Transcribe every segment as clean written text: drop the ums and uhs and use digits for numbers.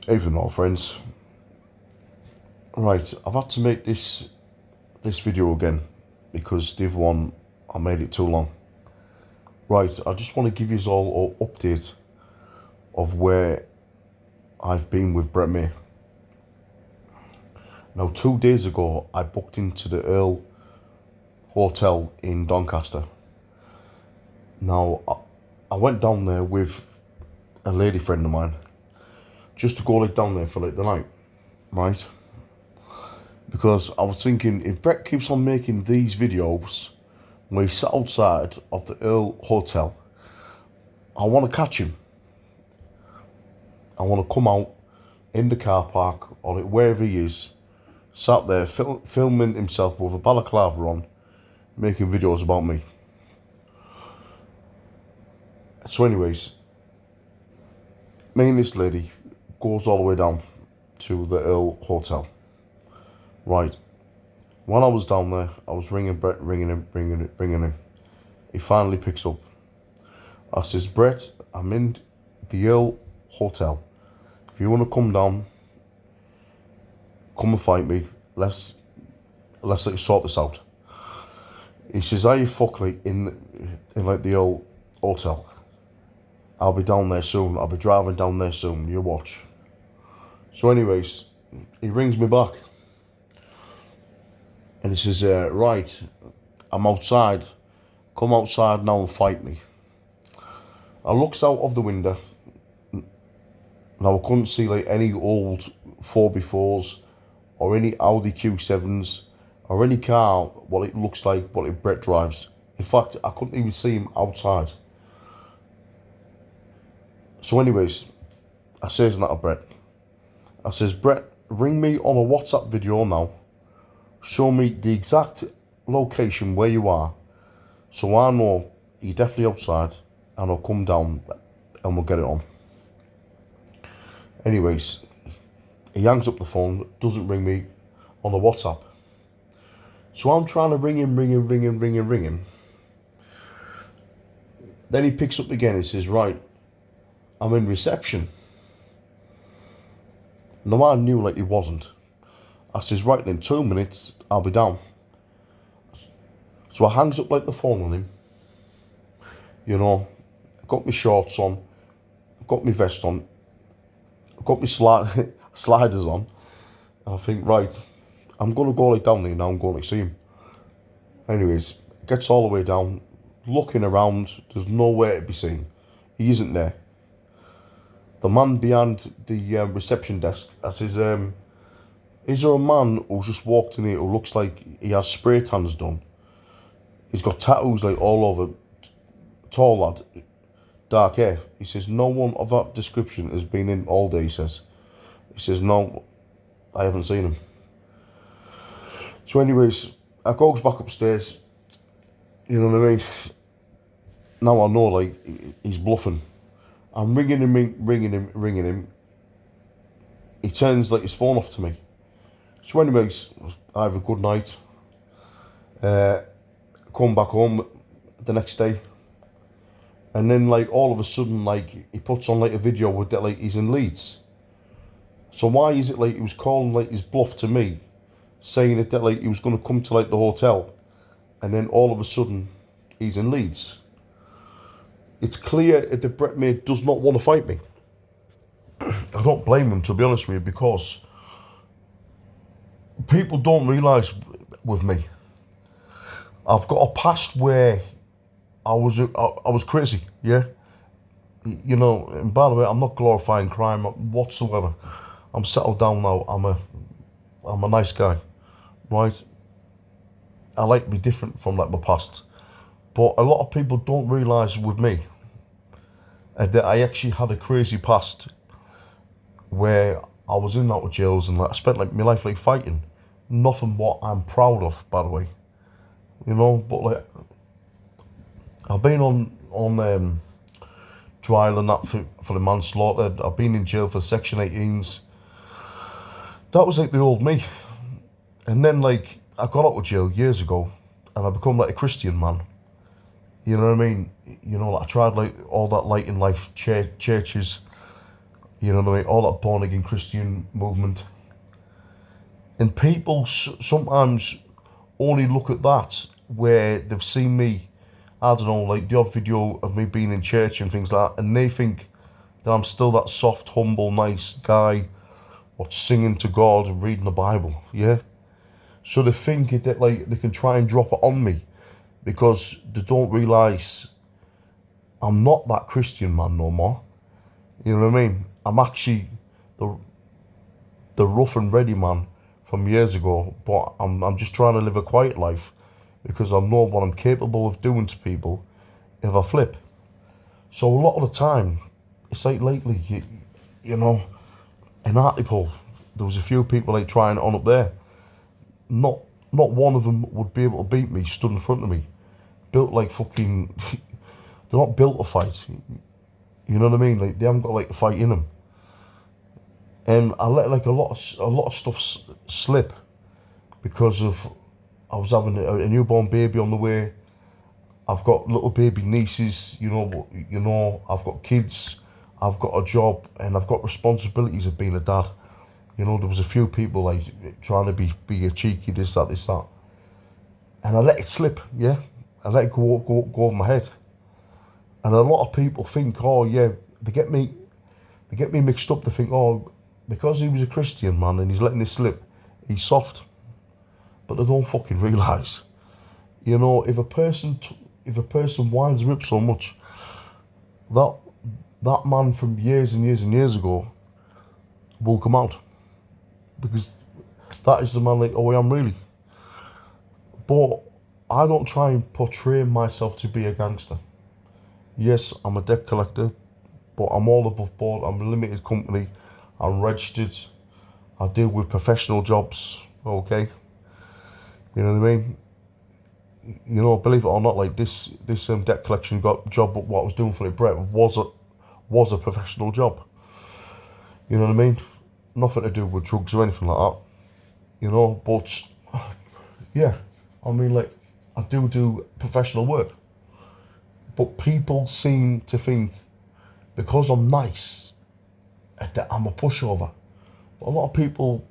Even though, friends. Right, I've had to make this video again because the other one I made it too long. Right, I just want to give you all an update of where I've been with Brett May. Now, 2 days ago, I booked into the Earl hotel in Doncaster. Now, I went down there with a lady friend of mine just to go like down there for like the night, right? Because I was thinking, if Brett keeps on making these videos where he sat outside of the Earl hotel, I want to catch him. I want to come out in the car park or wherever he is, sat there filming himself with a balaclava on, making videos about me. So anyways, me and this lady goes all the way down to the Earl hotel. Right. When I was down there, I was ringing Brett, ringing him. He finally picks up. I says, Brett, I'm in the Earl hotel. If you want to come down, come and fight me. Let's let you sort this out. He says, are you fuckly in like the Earl hotel? I'll be down there soon. I'll be driving down there soon. You watch. So anyways, he rings me back. And he says, right, I'm outside. Come outside now and fight me. I looks out of the window. Now I couldn't see like any old 4x4s or any Audi Q7s or any car, what it looks like, what it Brett drives. In fact, I couldn't even see him outside. So anyways, I says that to Brett. I says, Brett, ring me on a WhatsApp video now. Show me the exact location where you are, so I know you're definitely outside, and I'll come down and we'll get it on. Anyways, he hangs up the phone, doesn't ring me on the WhatsApp. So I'm trying to ring him. Then he picks up again and says, right, I'm in reception. Now I knew like he wasn't. I says, right, in 2 minutes, I'll be down. So I hangs up like the phone on him. You know, got my shorts on, got my vest on, got my sliders on. And I think, right, I'm going to go like down there now, I'm going to see him. Anyways, gets all the way down, looking around, there's nowhere to be seen. He isn't there. The man behind the reception desk, I says, is there a man who's just walked in here who looks like he has spray tans done? He's got tattoos like all over, tall lad, dark hair. He says, no one of that description has been in all day, he says. He says, no, I haven't seen him. So anyways, I goes back upstairs, you know what I mean? Now I know like he's bluffing. I'm ringing him. He turns like his phone off to me. So anyways, I have a good night. Come back home the next day. And then like all of a sudden like he puts on like a video with that like he's in Leeds. So why is it like he was calling like his bluff to me, saying that like he was going to come to like the hotel, and then all of a sudden he's in Leeds? It's clear that Brett May does not want to fight me. I don't blame him, to be honest with you, because people don't realise with me, I've got a past where I was crazy, yeah? You know, and by the way, I'm not glorifying crime whatsoever. I'm settled down now, I'm a nice guy, right? I like to be different from like my past. But a lot of people don't realise with me that I actually had a crazy past where I was in and out of jails and like I spent like my life like fighting. Nothing what I'm proud of, by the way. You know, but like I've been on trial and that for the manslaughter. I've been in jail for Section 18s. That was like the old me. And then like I got out of jail years ago and I become like a Christian man. You know what I mean? You know, like I tried like all that light in life, churches, You know what I mean? All that born again Christian movement. And people sometimes only look at that where they've seen me, I don't know, like the odd video of me being in church and things like that, and they think that I'm still that soft, humble, nice guy what's singing to God and reading the Bible, yeah? So they think that like they can try and drop it on me because they don't realise I'm not that Christian man no more. You know what I mean? I'm actually the rough and ready man from years ago, but I'm just trying to live a quiet life because I know what I'm capable of doing to people if I flip. So a lot of the time, it's like lately, you know, in Hartlepool, there was a few people like trying it on up there. Not one of them would be able to beat me, stood in front of me. Built like fucking, they're not built to fight. You know what I mean? Like they haven't got like a fight in them. And I let like a lot of stuff slip because of I was having a newborn baby on the way. I've got little baby nieces, you know, I've got kids, I've got a job, and I've got responsibilities of being a dad. You know, there was a few people like trying to be a cheeky, this, that. And I let it slip, yeah? I let it go over my head. And a lot of people think, oh yeah, they get me mixed up. They think, oh, because he was a Christian man and he's letting this slip, he's soft. But they don't fucking realise, you know, if a person winds me up so much, that man from years and years and years ago will come out, because that is the man like, oh, I am really. But I don't try and portray myself to be a gangster. Yes, I'm a debt collector, but I'm all above board. I'm a limited company. I'm registered. I deal with professional jobs. Okay, you know what I mean. You know, believe it or not, like this debt collection job, what I was doing for the Brett was a professional job. You know what I mean? Nothing to do with drugs or anything like that. You know, but yeah, I mean, like I do professional work, but people seem to think because I'm nice that I'm a pushover. But a lot of people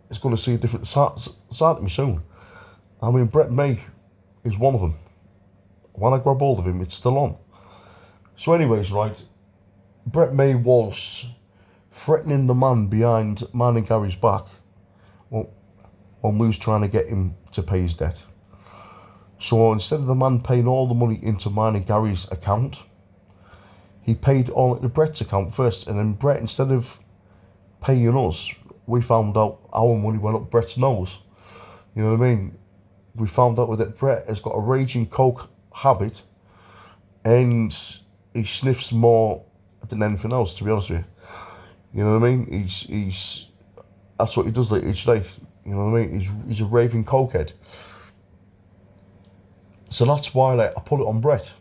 is going to see a different side of me soon. I mean, Brett May is one of them. When I grab hold of him, it's still on. So anyways, right, Brett May was threatening the man behind mine and Gary's back when we was trying to get him to pay his debt. So instead of the man paying all the money into mine and Gary's account, he paid all into Brett's account first, and then Brett, instead of paying us, we found out our money went up Brett's nose. You know what I mean? We found out that Brett has got a raging coke habit, and he sniffs more than anything else, to be honest with you. You know what I mean? He's that's what he does like each day. You know what I mean? He's a raving cokehead. So that's why like I put it on Brett.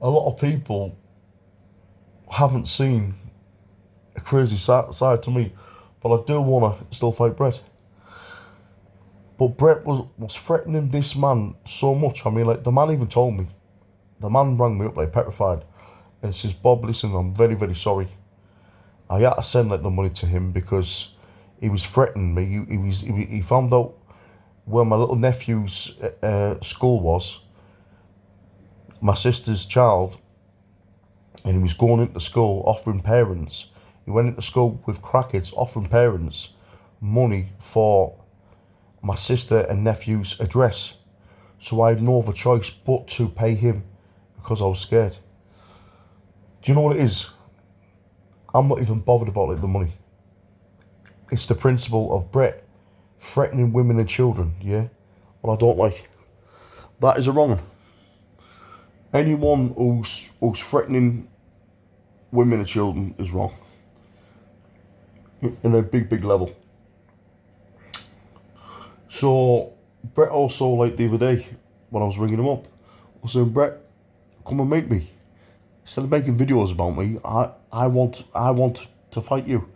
A lot of people haven't seen a crazy side to me, but I do want to still fight Brett. But Brett was threatening this man so much. I mean, like, the man even told me. The man rang me up, like, petrified. And says, Bob, listen, I'm very, very sorry. I had to send, like, the money to him because he was threatening me. He found out where my little nephew's school was, my sister's child, and he was going into school offering parents. He went into school with crackheads offering parents money for my sister and nephew's address. So I had no other choice but to pay him because I was scared. Do you know what it is? I'm not even bothered about like the money. It's the principle of Brett threatening women and children, yeah? Well, I don't like. That is a wrong one. Anyone who's threatening women and children is wrong. In a big, big level. So, Brett also, like the other day, when I was ringing him up, I was saying, Brett, come and meet me. Instead of making videos about me, I want to fight you.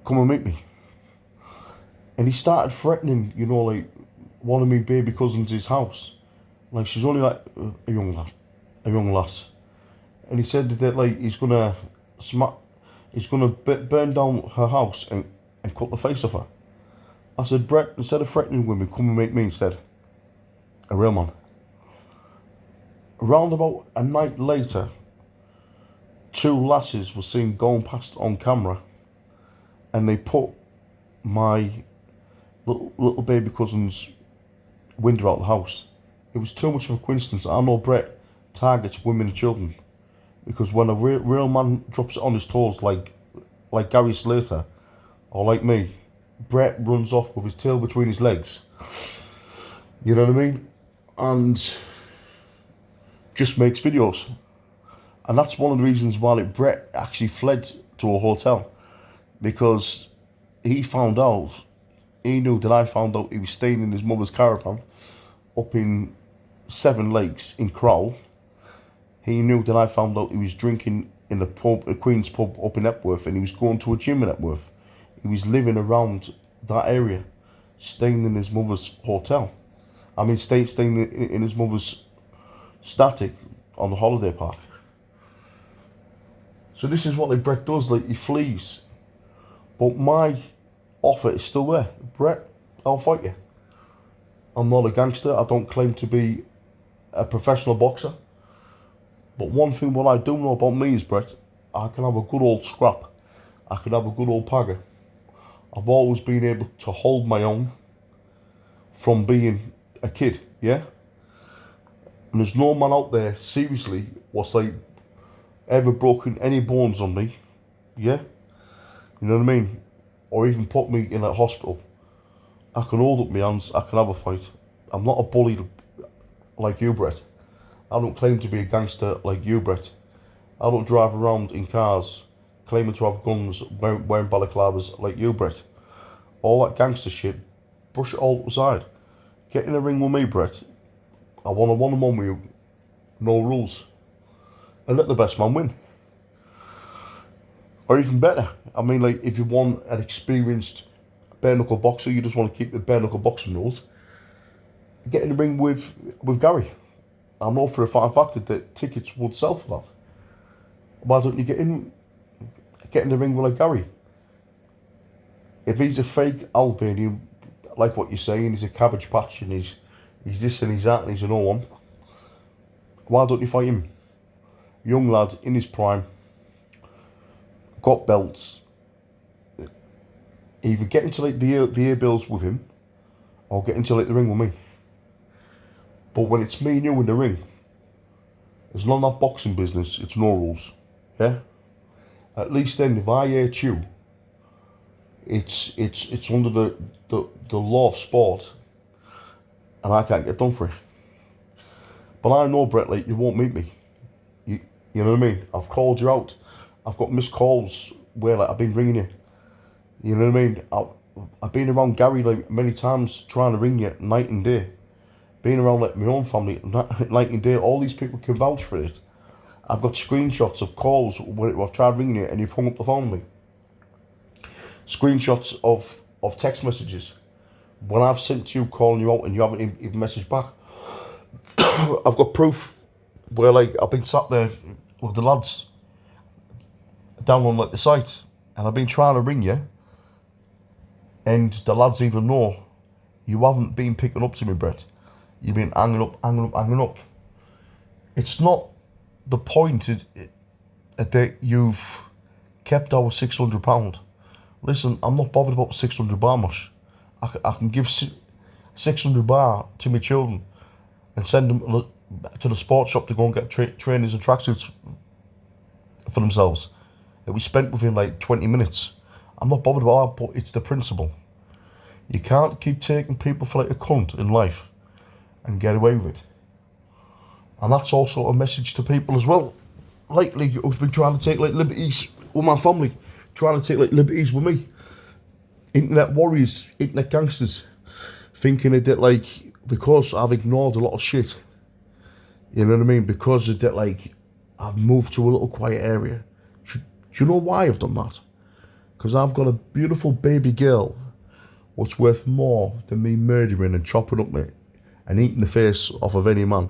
Come and meet me. And he started threatening, you know, like, one of my baby cousins' house. Like, she's only like a young lass. And he said that, like, he's gonna he's going to burn down her house and cut the face off her. I said, Brett, instead of threatening women, come and make me instead. A real man. Around about a night later, two lasses were seen going past on camera, and they put my little baby cousin's window out of the house. It was too much of a coincidence. I know Brett targets women and children, because when a real man drops it on his toes like Gary Slater or like me, Brett runs off with his tail between his legs. You know what I mean? And just makes videos. And that's one of the reasons why Brett actually fled to a hotel, because he knew that I found out he was staying in his mother's caravan up in Seven Lakes in Crowell. He knew that I found out he was drinking in a pub, a Queen's pub up in Epworth, and he was going to a gym in Epworth. He was living around that area, staying in his mother's hotel. I mean, staying in his mother's static on the holiday park. So this is what Brett does, he flees. But my offer is still there. Brett, I'll fight you. I'm not a gangster. I don't claim to be a professional boxer. But one thing what I do know about me is, Brett, I can have a good old scrap. I can have a good old pagger. I've always been able to hold my own from being a kid, yeah? And there's no man out there, seriously, what's ever broken any bones on me, yeah? You know what I mean? Or even put me in a hospital. I can hold up my hands, I can have a fight. I'm not a bully like you, Brett. I don't claim to be a gangster like you, Brett. I don't drive around in cars claiming to have guns, wearing balaclavas like you, Brett. All that gangster shit, brush it all aside. Get in a ring with me, Brett. I want a one-on-one with you. No rules. And let the best man win. Or even better, I mean, if you want an experienced bare-knuckle boxer, you just want to keep the bare-knuckle boxing rules, get in the ring with Gary. I know for a fact that tickets would sell for that. Why don't you get in the ring with Gary? If he's a fake Albanian, like what you're saying, he's a cabbage patch and he's this and he's that and he's a no one, why don't you fight him? Young lad in his prime, got belts. Either get into the air bills with him, or get into the ring with me. But when it's me and you in the ring, it's not that boxing business. It's no rules, yeah. At least then, if I hurt you, it's under the law of sport, and I can't get done for it. But I know, Brett, you won't meet me. You know what I mean? I've called you out. I've got missed calls where I've been ringing you. You know what I mean? I've been around Gary many times trying to ring you night and day. Being around my own family night and day, all these people can vouch for it. I've got screenshots of calls where I've tried ringing you and you've hung up the phone with me. Screenshots of text messages when I've sent you calling you out and you haven't even messaged back. I've got proof where I've been sat there with the lads down on the site and I've been trying to ring you, and the lads even know you haven't been picking up to me, Brett. You've been hanging up. It's not the point that you've kept our £600. Listen, I'm not bothered about £600 much. I can give £600 to my children and send them to the sports shop to go and get trainers and tracksuits for themselves. It was spent within 20 minutes. I'm not bothered about that, but it's the principle. You can't keep taking people for a cunt in life and get away with it. And that's also a message to people as well. Lately, who's been trying to take liberties with my family, trying to take liberties with me. Internet warriors, internet gangsters, thinking that because I've ignored a lot of shit, you know what I mean? Because of that, I've moved to a little quiet area. Do you know why I've done that? Because I've got a beautiful baby girl what's worth more than me murdering and chopping up me and eating the face off of any man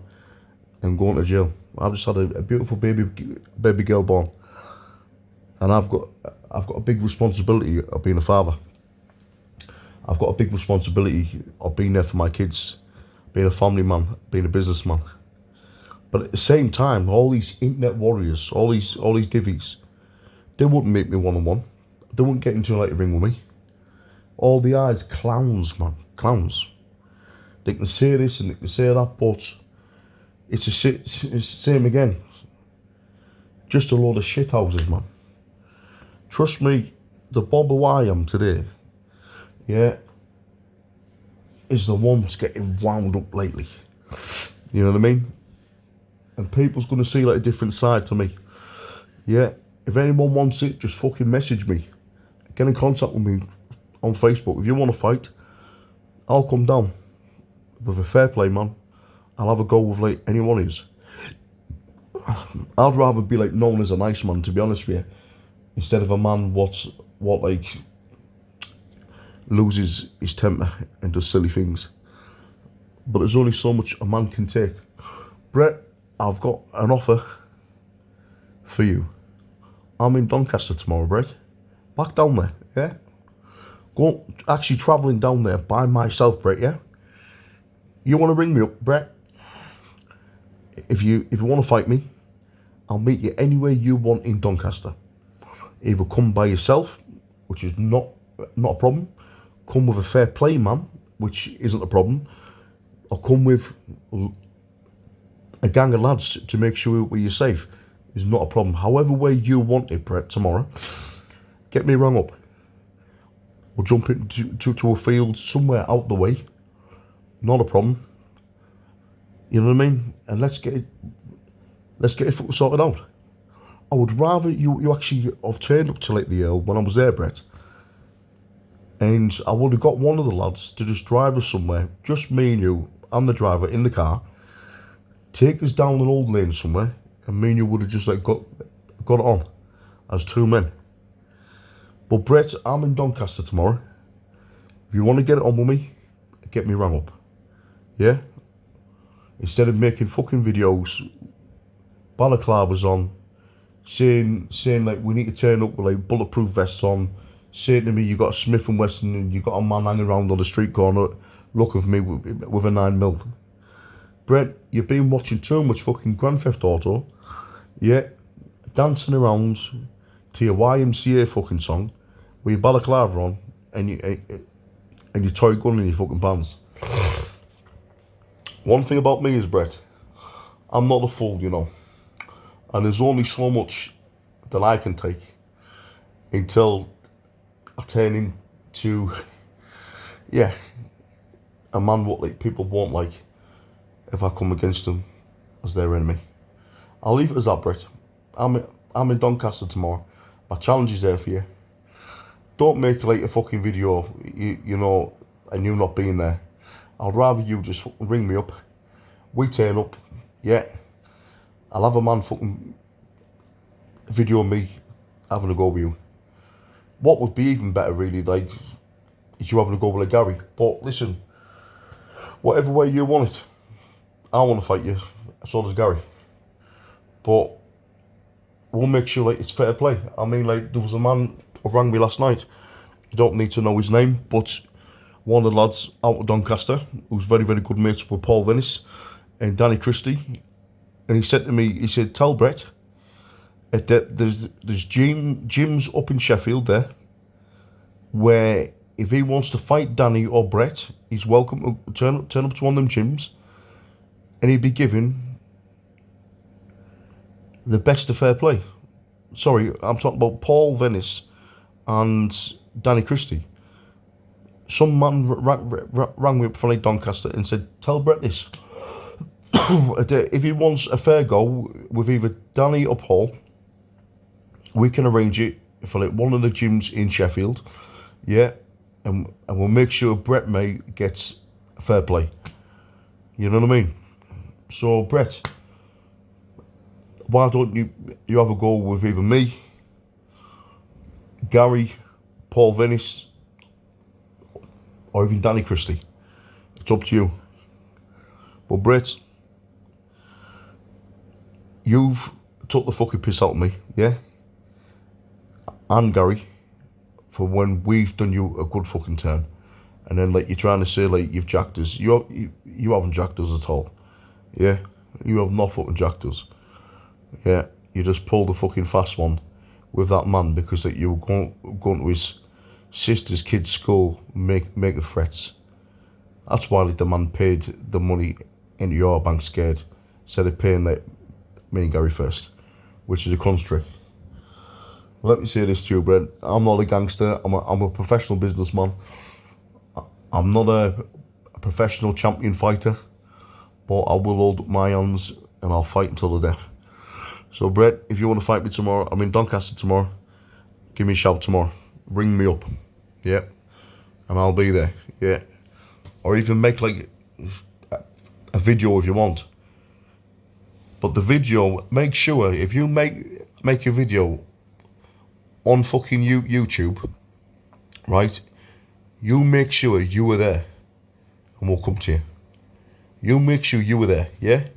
and going to jail. I've just had a beautiful baby girl born. and I've got a big responsibility of being a father. I've got a big responsibility of being there for my kids, being a family man, being a businessman. But at the same time, all these internet warriors, all these divvies, they wouldn't make me one-on-one. They wouldn't get into like a ring with me. All the eyes, clowns, man, clowns. They can say this and they can say that, but it's the same again. Just a load of shit houses, man. Trust me, the Bob who I am today, yeah, is the one that's getting wound up lately. You know what I mean? And people's going to see like a different side to me. Yeah, if anyone wants it, just fucking message me. Get in contact with me on Facebook. If you want to fight, I'll come down. With a fair play, man. I'll have a go with like anyone is. I'd rather be like known as a nice man, to be honest with you, instead of a man what like loses his temper and does silly things. But there's only so much a man can take. Brett, I've got an offer for you. I'm in Doncaster tomorrow, Brett. Back down there, yeah? Go actually travelling down there by myself, Brett, yeah? You want to ring me up, Brett? If you want to fight me, I'll meet you anywhere you want in Doncaster. Either come by yourself, which is not a problem. Come with a fair play man, which isn't a problem. Or come with a gang of lads to make sure you're safe. Is not a problem. However way you want it, Brett, tomorrow, get me rung up. We'll jump into a field somewhere out the way. Not a problem. You know what I mean? And let's get it sorted out. I would rather you actually have turned up to like the Earl when I was there, Brett. And I would have got one of the lads to just drive us somewhere, just me and you, and the driver in the car, take us down an old lane somewhere, and me and you would have just like got it on as two men. But Brett, I'm in Doncaster tomorrow. If you want to get it on with me, get me rang up. Yeah? Instead of making fucking videos, balaclavas on, saying like we need to turn up with like bulletproof vests on, saying to me you got a Smith & Wesson and you got a man hanging around on the street corner, look of me with a 9mm. Brett, you've been watching too much fucking Grand Theft Auto, yeah, dancing around to your YMCA fucking song with your balaclava on and your toy gun in your fucking pants. One thing about me is, Brett, I'm not a fool, you know, and there's only so much that I can take until I turn into, yeah, a man what like people won't like if I come against them as their enemy. I'll leave it as that, Brett. I'm in Doncaster tomorrow. My challenge is there for you. Don't make like a fucking video, you know, and you not being there. I'd rather you just fucking ring me up. We turn up, yeah. I'll have a man fucking video me having a go with you. What would be even better, really, like, is you having a go with a Gary. But listen, whatever way you want it, I want to fight you. So does Gary. But we'll make sure like it's fair play. I mean, like, there was a man who rang me last night. You don't need to know his name, but one of the lads out of Doncaster, who's very, very good mates with Paul Venice and Danny Christie, and he said to me, he said, tell Brett that there's gyms up in Sheffield there where if he wants to fight Danny or Brett, he's welcome to turn up to one of them gyms, and he'd be given the best of fair play. Sorry, I'm talking about Paul Venice and Danny Christie. Some man rang me up from like Doncaster and said, tell Brett this. If he wants a fair go with either Danny or Paul, we can arrange it for like one of the gyms in Sheffield, yeah, and we'll make sure Brett May gets fair play. You know what I mean? So Brett, why don't you have a go with either me, Gary, Paul Venice, or even Danny Christie? It's up to you. But Brett, you've took the fucking piss out of me, yeah? and Gary for when we've done you a good fucking turn. And then like you're trying to say like you've jacked us. You haven't jacked us at all. Yeah? You have not fucking jacked us. Yeah? You just pulled a fucking fast one with that man because that you were going to his sister's kid's school making threats. That's why like, the man paid the money into your bank scared instead of paying like me and Gary first, which is a cunt trick. Let me say this to you, Brent. I'm not a gangster. I'm a professional businessman. I'm not a professional champion fighter, but I will hold up my hands and I'll fight until the death. So, Brett, if you want to fight me tomorrow, I'm in Doncaster tomorrow. Give me a shout tomorrow. Ring me up, yeah, and I'll be there, yeah. Or even make like a video if you want. But the video, make sure if you make a video on fucking YouTube, right? You make sure you were there, and we'll come to you. You make sure you were there, yeah?